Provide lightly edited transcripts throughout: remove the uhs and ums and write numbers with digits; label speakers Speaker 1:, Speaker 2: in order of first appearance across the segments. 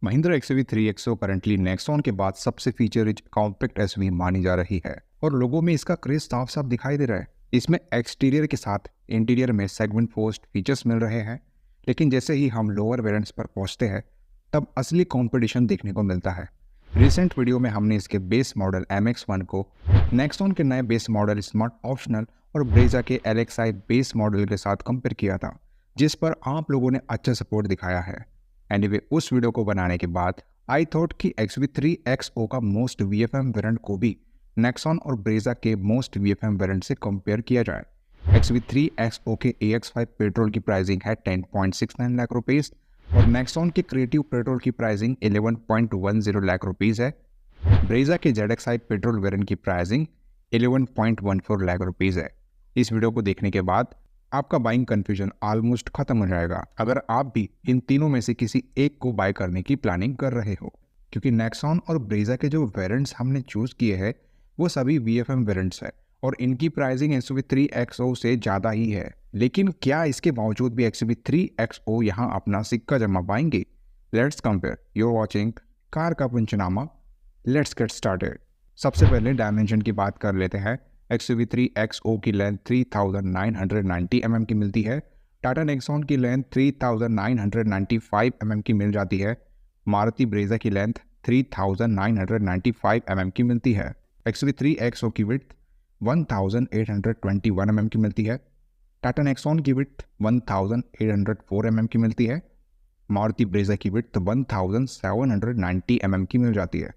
Speaker 1: Mahindra XUV3 XO currently Nexon के बाद सबसे फीचर रिच कॉम्पैक्ट एसयूवी मानी जा रही है और लोगों में इसका क्रेज साफ साफ दिखाई दे रहा है। इसमें एक्सटीरियर के साथ इंटीरियर में सेगमेंट पोस्ट फीचर्स मिल रहे हैं, लेकिन जैसे ही हम लोअर वेरिएंट्स पर पहुंचते हैं तब असली कंपटीशन देखने को मिलता है। रिसेंट वीडियो में हमने इसके बेस मॉडल MX-1 को नेक्सॉन के नए बेस मॉडल स्मार्ट ऑप्शनल और ब्रेजा के LXi बेस मॉडल के साथ कंपेयर किया था, जिस पर आप लोगों ने अच्छा सपोर्ट दिखाया है। एनीवे, उस वीडियो को बनाने के बाद आई थॉट कि XUV3 XO का मोस्ट VFM वेरिएंट को भी नेक्सॉन और ब्रेजा के मोस्ट VFM वेरिएंट से कंपेयर किया जाए। XUV3 XO के AX5 पेट्रोल की प्राइसिंग है 10.69 लाख रुपीस और नेक्सॉन के क्रिएटिव पेट्रोल की प्राइसिंग 11.10 लाख रुपीस है। ब्रेजा के ZXi पेट्रोल वेरिएंट की प्राइसिंग 11.14 लाख रुपीस है। इस वीडियो को देखने के बाद आपका बाइंग कंफ्यूजन ऑलमोस्ट खत्म हो जाएगा अगर आप भी इन तीनों में से किसी एक को बाय करने की प्लानिंग कर रहे हो, क्योंकि नेक्सॉन और ब्रेजा के जो वेरिएंट्स हमने चूज किए हैं वो सभी VFM वेरिएंट्स है और इनकी प्राइसिंग XUV3 XO से ज़्यादा ही है। लेकिन क्या इसके बावजूद भी XUV3 XO यहाँ अपना सिक्का जमा पाएंगे? Let's compare. You're watching car का पंचनामा। Let's get started. सबसे पहले डायमेंशन की बात कर लेते हैं। XUV3 XO की लेंथ 3990 mm की मिलती है। टाटा नेक्सॉन की लेंथ 3995 mm की मिल जाती है। मारुति ब्रेजा की लेंथ 3995 mm की मिलती है। XUV3 XO की विड्थ 1821 mm की मिलती है। टाटा नेक्सॉन की विड्थ 1804 mm की मिलती है। मारुति ब्रेजा की विड्थ 1790 mm की मिल जाती है।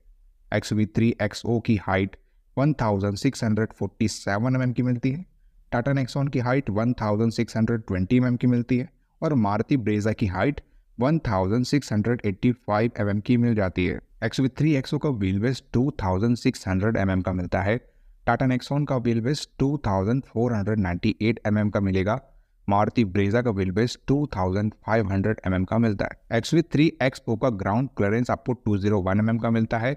Speaker 1: XUV3 XO की हाइट 1647 mm की मिलती है। टाटा नेक्सॉन की हाइट 1620 mm की मिलती है और मारुति ब्रेजा की हाइट 1685 mm की मिल जाती है। XUV3 XO का व्हील बेस 2600 mm का मिलता है। टाटा नेक्सॉन का व्हील बेस 2498 mm का मिलेगा। मारुति ब्रेजा का व्हील बेस 2500 mm का मिलता है। XUV3 XO का ग्राउंड क्लियरेंस आपको 201 mm का मिलता है।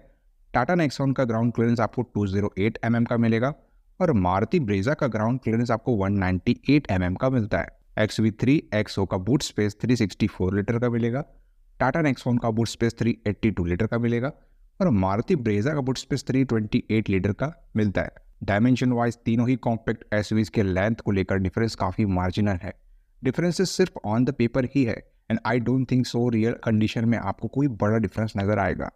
Speaker 1: टाटा नेक्सॉन का ग्राउंड क्लियरेंस आपको 208 mm का मिलेगा और मारुति ब्रेजा का ग्राउंड क्लियरेंस आपको 198 mm का मिलता है। XUV3 XO का बूट स्पेस 364 लीटर का मिलेगा। टाटा नेक्सॉन का बूट स्पेस 382 लीटर का मिलेगा और मारुति ब्रेजा का बूट स्पेस 328 लीटर का मिलता है। डायमेंशन वाइज तीनों ही कॉम्पैक्ट एसयूवीज के लेंथ को लेकर डिफरेंस काफ़ी मार्जिनल है। डिफरेंसेस सिर्फ ऑन द पेपर ही है and I don't think so real condition में आपको कोई बड़ा डिफरेंस नजर आएगा।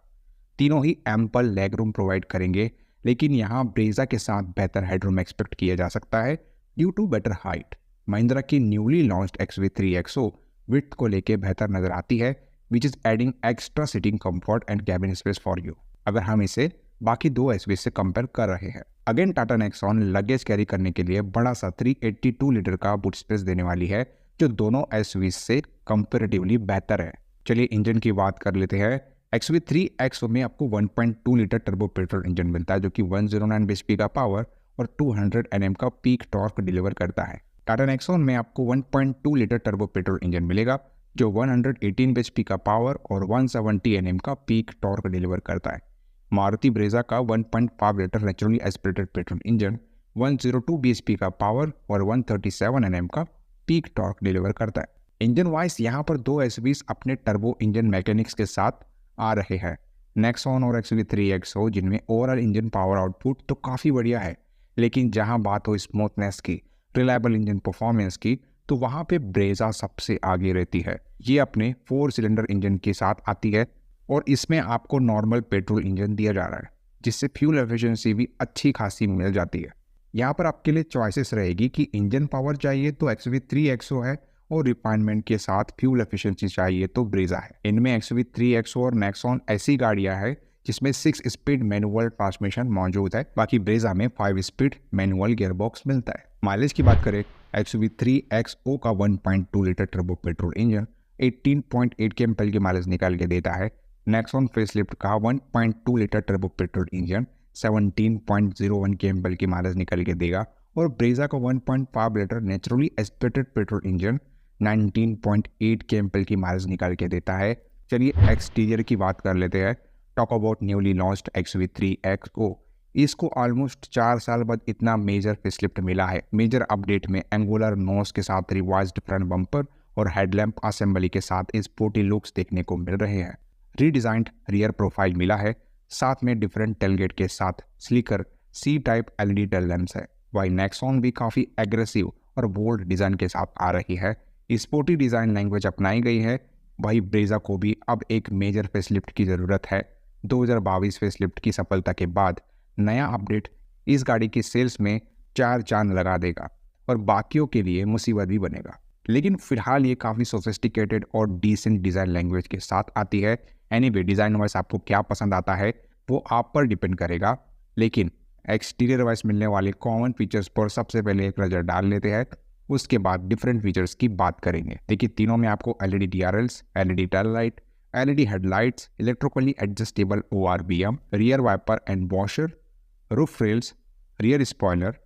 Speaker 1: तीनों ही एम्पल लेग रूम प्रोवाइड करेंगे, लेकिन यहाँ ब्रेजा के साथ बेहतर हेडरूम एक्सपेक्ट किया जा सकता है due to better height. Mahindra की newly launched XUV3 XO width को लेके बेहतर नजर आती है, which is adding extra sitting comfort and cabin space for you अगर हम इसे बाकी दो एसयूवी से कंपेयर कर रहे हैं। Again Tata Nexon luggage carry करने के लिए बड़ा सा 382 लीटर का बूट स्पेस देने वाली है, जो दोनों एसयूवी से कंपेरेटिवली बेहतर है। चलिए इंजन की बात कर लेते हैं। XUV3 XO में आपको 1.2 लीटर टर्बो पेट्रोल इंजन मिलता है, जो कि 109 bhp का पावर और 200 Nm का पीक टॉर्क डिलीवर करता है। टाटा नेक्सॉन में आपको 1.2 लीटर टर्बो पेट्रोल इंजन मिलेगा, जो 118 bhp का पावर और 170 Nm का पीक टॉर्क डिलीवर करता है। मारुति ब्रेजा का 1.5 litre naturally aspirated petrol engine 102 bhp का पावर और 137 Nm का पीक टॉर्क डिलीवर करता है। इंजन वाइज यहाँ पर दो एसयूवीज अपने टर्बो इंजन मैकेनिक्स के साथ आ रहे हैं, नेक्सॉन और XUV3 XO, जिनमें ओवरऑल इंजन पावर आउटपुट तो काफ़ी बढ़िया है, लेकिन जहां बात हो स्मूथनेस की, रिलायबल इंजन परफॉर्मेंस की, तो वहां पे ब्रेजा सबसे आगे रहती है। ये अपने 4 सिलेंडर इंजन के साथ आती है और इसमें आपको नॉर्मल पेट्रोल इंजन दिया जा रहा है, जिससे फ्यूल एफिशिएंसी भी अच्छी खासी मिल जाती है। यहाँ पर आपके लिए चॉइसेस रहेगी कि इंजन पावर चाहिए तो XUV3 XO है और रिफाइनमेंट के साथ फ्यूल एफिशिएंसी चाहिए तो ब्रेजा है। इनमें XUV3 XO और नेक्सॉन ऐसी गाड़ियां हैं जिसमें 6 स्पीड मैनुअल ट्रांसमिशन मौजूद है, बाकी ब्रेजा में 5 स्पीड मैनुअल गियरबॉक्स मिलता है। माइलेज की बात करें, XUV3 XO का 1.2 litre turbo petrol engine 18.8 kmpl की माइलेज निकाल के देता है। नेक्सॉन फेसलिफ्ट का 1.2 litre turbo petrol engine 17.01 kmpl की माइलेज निकाल के देगा और ब्रेजा का 1.5 litre naturally aspirated petrol engine 19.8 kmpl की माइलेज निकाल के देता है। चलिए एक्सटीरियर की बात कर लेते हैं। Talk about newly launched XUV3 XO। इसको ऑलमोस्ट 4 साल बाद इतना मेजर फेसलिफ्ट मिला है। मेजर अपडेट में एंगुलर नोज के साथ रिवाइज्ड फ्रंट बम्पर और हेडलैम्प असेंबली के साथ स्पोर्टी लुक्स देखने को मिल रहे हैं। रीडिजाइंड रियर प्रोफाइल मिला है, साथ में डिफरेंट टेलगेट के साथ sleeker C type LED tail lamps है। वही नेक्सॉन भी काफ़ी एग्रेसिव और बोल्ड डिज़ाइन के साथ आ रही है, स्पोर्टी डिज़ाइन लैंग्वेज अपनाई गई है। वही ब्रेजा को भी अब एक मेजर फेसलिफ्ट की ज़रूरत है। 2022 फेसलिफ्ट की सफलता के बाद नया अपडेट इस गाड़ी की सेल्स में 4 चांद लगा देगा और बाकियों के लिए मुसीबत भी बनेगा। लेकिन फिलहाल ये काफ़ी सोफिस्टिकेटेड और डिसेंट डिज़ाइन लैंग्वेज के साथ आती है। एनीवे डिज़ाइन वाइज आपको क्या पसंद आता है वो आप पर डिपेंड करेगा, लेकिन एक्सटीरियर वाइज मिलने वाले कॉमन फीचर्स पर सबसे पहले एक नज़र डाल लेते हैं, उसके बाद डिफरेंट फीचर्स की बात करेंगे। देखिए तीनों में आपको LED DRLs, LED tail light, LED headlights, electrically adjustable ORVM, rear wiper and washer, roof rails, rear spoiler,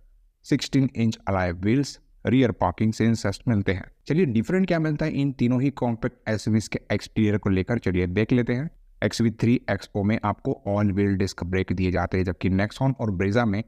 Speaker 1: 16 inch alloy wheels, rear parking sensors मिलते हैं। चलिए डिफरेंट क्या मिलता है इन तीनों ही कॉम्पैक्ट एसयूवीज के एक्सटीरियर को लेकर चलिए देख लेते हैं। XUV3 XO में आपको ऑल व्हील डिस्क ब्रेक दिए जाते हैं, जबकि नेक्सॉन और ब्रेजा में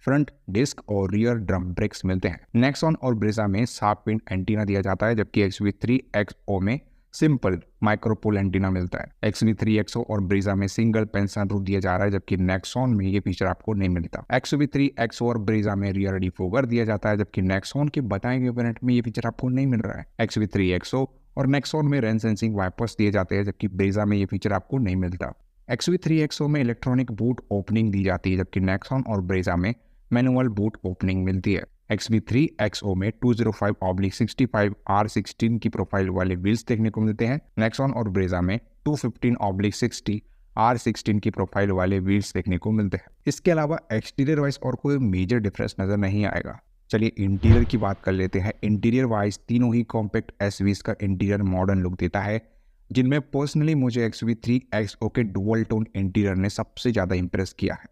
Speaker 1: फ्रंट डिस्क और रियर ड्रम ब्रेक्स मिलते हैं। नेक्सॉन और ब्रेजा में शार्प पिन एंटीना दिया जाता है, जबकि XUV3 XO में सिंपल माइक्रोपोल एंटीना मिलता है। XUV3 XO और ब्रेजा में सिंगल पेन सनरूफ दिया जा रहा है, जबकि नेक्सॉन में ये फीचर आपको नहीं मिलता। XUV3 XO और ब्रेजा में रियर डिफोगर दिया जाता है, जबकि नेक्सॉन के बताए गए वेरिएंट में ये फीचर आपको नहीं मिल रहा है। XUV3 XO और नेक्सॉन में रेन सेंसिंग वाइपर्स दिए जाते हैं, जबकि ब्रेजा में ये फीचर आपको नहीं मिलता। XUV3 XO में इलेक्ट्रॉनिक बूट ओपनिंग दी जाती है, जबकि नेक्सॉन और ब्रेजा में मैनुअल बूट ओपनिंग मिलती है। XUV3 XO में 205/65 R16 की प्रोफाइल वाले व्हील्स देखने को मिलते हैं। नेक्सॉन और ब्रेजा में 215/60 R16 की प्रोफाइल वाले व्हील्स देखने को मिलते हैं। इसके अलावा एक्सटीरियर वाइज और कोई मेजर डिफरेंस नजर नहीं आएगा। चलिए इंटीरियर की बात कर लेते हैं। इंटीरियर वाइज तीनों ही कॉम्पैक्ट एसयूवीज का इंटीरियर मॉडर्न लुक देता है, जिनमें पर्सनली मुझे XUV3 XO के डुअल टोन इंटीरियर ने सबसे ज़्यादा इंप्रेस किया है।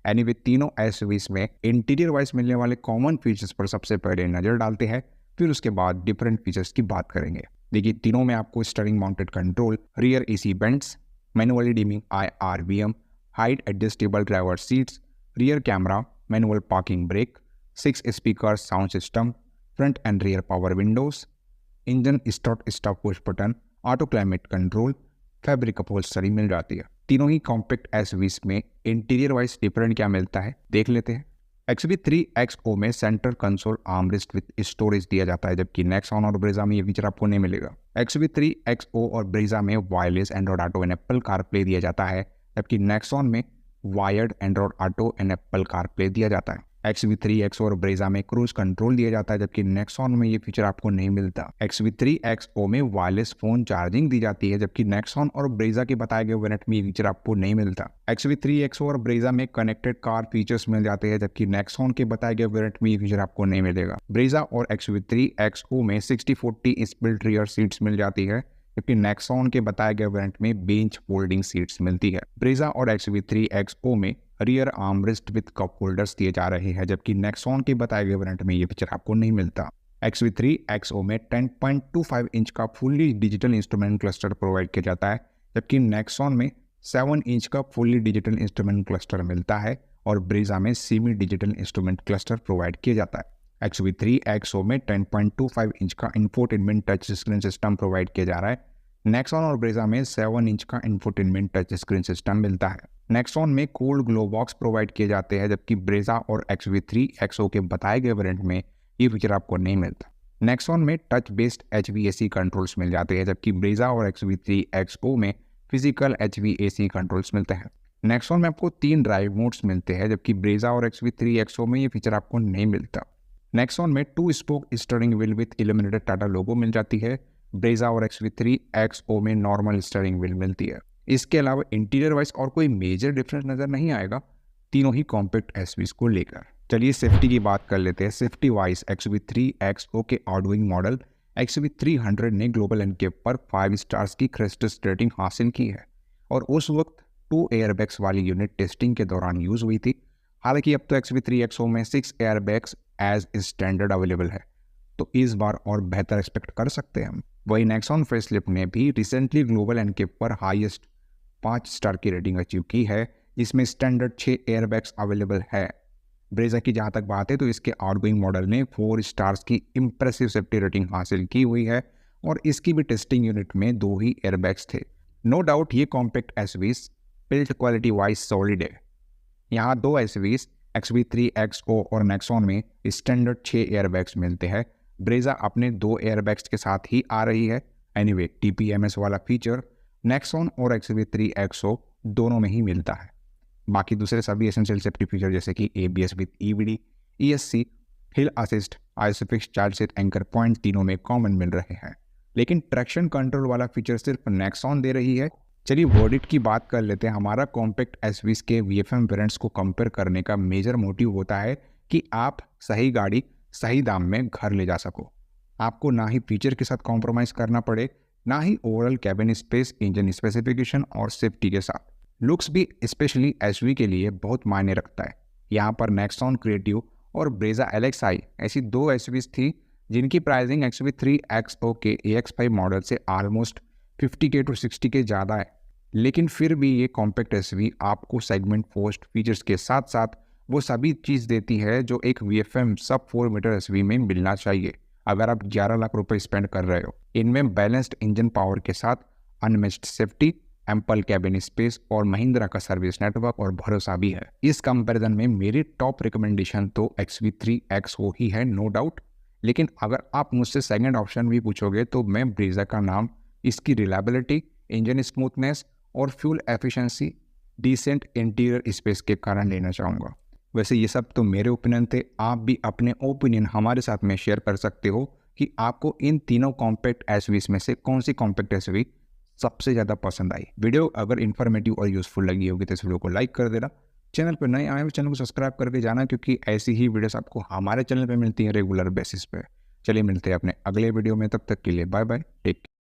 Speaker 1: एनीवे तीनों एसयूवीज में इंटीरियर वाइज मिलने वाले कॉमन फीचर्स पर सबसे पहले नज़र डालते हैं, फिर उसके बाद डिफरेंट फीचर्स की बात करेंगे। देखिए तीनों में आपको steering mounted control, rear AC vents, manually dimming IRVM, height adjustable driver seats, rear camera, manual parking brake, 6 speaker sound system, front and rear power windows, engine start stop push button, auto climate control, fabric upholstery मिल जाती है। तीनों ही compact SUVs में interior wise different क्या मिलता है देख लेते हैं। XUV3 XO में centre console armrest with storage दिया जाता है, जबकि नेक्सॉन और ब्रेजा में ये फीचर आपको नहीं मिलेगा। XUV3 XO और ब्रेजा में wireless Android auto and Apple CarPlay दिया जाता है, जबकि नेक्सॉन में wired Android auto and Apple CarPlay दिया जाता है। XUV3 XO और ब्रेजा में क्रूज कंट्रोल दिया जाता है, जबकि नेक्सॉन में ये फीचर आपको नहीं मिलता। XUV3 XO में वायरलेस फोन चार्जिंग दी जाती है, जबकि नेक्सॉन और ब्रेजा के बताए गए वेरिएंट में ये फीचर आपको नहीं मिलता। XUV3 XO और ब्रेजा में कनेक्टेड कार फीचर्स मिल जाते हैं, जबकि नेक्सॉन के बताए गए वेरिएंट में ये फीचर आपको नहीं मिलेगा। ब्रेजा और XUV3 XO में 60/40 स्प्लिट रियर सीट्स मिल जाती है, जबकि नेक्सॉन के बताए गए वेरिएंट में बेंच फोल्डिंग सीट्स मिलती है। ब्रेजा और XUV3 XO में rear armrest with cup holders दिए जा रहे हैं, जबकि नेक्सॉन के बताए गए वेरिएंट में ये फीचर आपको नहीं मिलता। XUV3 XO में 10.25 इंच का fully digital instrument cluster provide किया जाता है, जबकि नेक्सॉन में 7 इंच का फुल्ली डिजिटल इंस्ट्रूमेंट क्लस्टर मिलता है और ब्रेजा में semi digital instrument cluster provide किया जाता है। XUV3 XO में 10.25 इंच का infotainment touch screen system provide किया जा रहा है। नेक्सॉन और ब्रेजा में 7 इंच का इंफोटेनमेंट टच स्क्रीन सिस्टम मिलता है। नेक्सॉन में कोल्ड ग्लो बॉक्स प्रोवाइड किए जाते हैं, जबकि ब्रेजा और XUV3 XO के बताए गए वेरिएंट में ये फीचर आपको नहीं मिलता। नेक्सॉन में टच बेस्ड HVAC कंट्रोल्स मिल जाते हैं, जबकि ब्रेजा और XUV3 XO में फिजिकल HVAC कंट्रोल्स मिलते हैं। नेक्सॉन में आपको 3 ड्राइव मोड्स मिलते हैं, जबकि ब्रेजा और XUV3 XO में ये फीचर आपको नहीं मिलता। नेक्सॉन में 2 spoke steering wheel with illuminated Tata logo मिल जाती है। ब्रेजा और XUV3 XO में नॉर्मल स्टीयरिंग व्हील मिलती है। इसके अलावा इंटीरियर वाइज और कोई मेजर डिफरेंस नजर नहीं आएगा तीनों ही कॉम्पैक्ट एसयूवीज को लेकर। चलिए सेफ्टी की बात कर लेते हैं। सेफ्टी वाइज XUV3 XO के आउटगोइंग मॉडल XUV300 ने ग्लोबल एनकेप पर 5 स्टार्स की क्रेस्टेस्ट रेटिंग हासिल की है और उस वक्त 2 एयरबैग्स वाली यूनिट टेस्टिंग के दौरान यूज हुई थी। हालांकि अब तो XUV3 XO में 6 एयरबैग्स एज स्टैंडर्ड अवेलेबल है, तो इस बार और बेहतर एक्सपेक्ट कर सकते हैं हम। वही नेक्सॉन फेसलिफ्ट ने भी रिसेंटली ग्लोबल एनकेप पर हाईएस्ट 5 स्टार की रेटिंग अचीव की है, जिसमें स्टैंडर्ड 6 एयरबैग्स अवेलेबल है। ब्रेजा की जहाँ तक बात है तो इसके आउटगोइंग मॉडल ने 4 स्टार्स की इंप्रेसिव सेफ्टी रेटिंग हासिल की हुई है और इसकी भी टेस्टिंग यूनिट में 2 ही एयरबैग्स थे। नो डाउट ये compact SUVs build quality wise solid है। यहाँ दो एसयूवीज XV3 XO और नेक्सॉन में स्टैंडर्ड 6 एयरबैग्स मिलते हैं। ब्रेजा अपने 2 एयरबैग्स के साथ ही आ रही है। एनीवे TPMS वाला फीचर नेक्सॉन और XV3 XO दोनों में ही मिलता है। बाकी दूसरे सभी एसेंशियल सेफ्टी फीचर जैसे कि ABS with EBD, ESC, hill assist, isofix child seat anchor point तीनों में कॉमन मिल रहे हैं, लेकिन ट्रैक्शन कंट्रोल वाला फीचर सिर्फ नेक्सॉन दे रही है। चलिए वर्डिक्ट की बात कर लेते हैं। हमारा कॉम्पैक्ट एसयूवीज के VFM वेरिएंट्स को कंपेयर करने का मेजर मोटिव होता है कि आप सही गाड़ी सही दाम में घर ले जा सको। आपको ना ही फीचर के साथ कॉम्प्रोमाइज़ करना पड़े, ना ही overall cabin space, engine specification और सेफ्टी के साथ। लुक्स भी स्पेशली एसयूवी के लिए बहुत मायने रखता है। यहाँ पर नेक्सॉन क्रिएटिव और ब्रेजा LXi ऐसी दो एसयूवीज थी जिनकी प्राइसिंग XV3 XO के AX5 मॉडल से ऑलमोस्ट 50K to 60K ज़्यादा है, लेकिन फिर भी ये कॉम्पैक्ट एसयूवी आपको सेगमेंट पोस्ट फीचर्स के साथ साथ वो सभी चीज़ देती है जो एक VFM सब 4 मीटर एसयूवी में मिलना चाहिए अगर आप 11 लाख रुपए स्पेंड कर रहे हो। इनमें बैलेंस्ड इंजन पावर के साथ unmatched safety, ample cabin space और महिंद्रा का सर्विस नेटवर्क और भरोसा भी है। इस कंपैरिजन में मेरी टॉप रिकमेंडेशन तो XV3 XO ही है, नो डाउट। लेकिन अगर आप मुझसे सेकंड ऑप्शन भी पूछोगे तो मैं ब्रेजा का नाम इसकी रिलायबिलिटी, इंजन स्मूथनेस और fuel efficiency, decent interior space के कारण लेना चाहूँगा। वैसे ये सब तो मेरे ओपिनियन थे। आप भी अपने ओपिनियन हमारे साथ में शेयर कर सकते हो कि आपको इन तीनों कॉम्पैक्ट एसयूवीज में से कौन सी कॉम्पैक्ट एसयूवी सबसे ज़्यादा पसंद आई। वीडियो अगर इन्फॉर्मेटिव और यूजफुल लगी होगी तो इस वीडियो को लाइक कर देना। चैनल पर नए आए हो चैनल को सब्सक्राइब करके जाना, क्योंकि ऐसी ही वीडियोस आपको हमारे चैनल पे मिलती हैं रेगुलर बेसिस पे। चलिए मिलते हैं अपने अगले वीडियो में, तब तक के लिए बाय बाय, टेक केयर।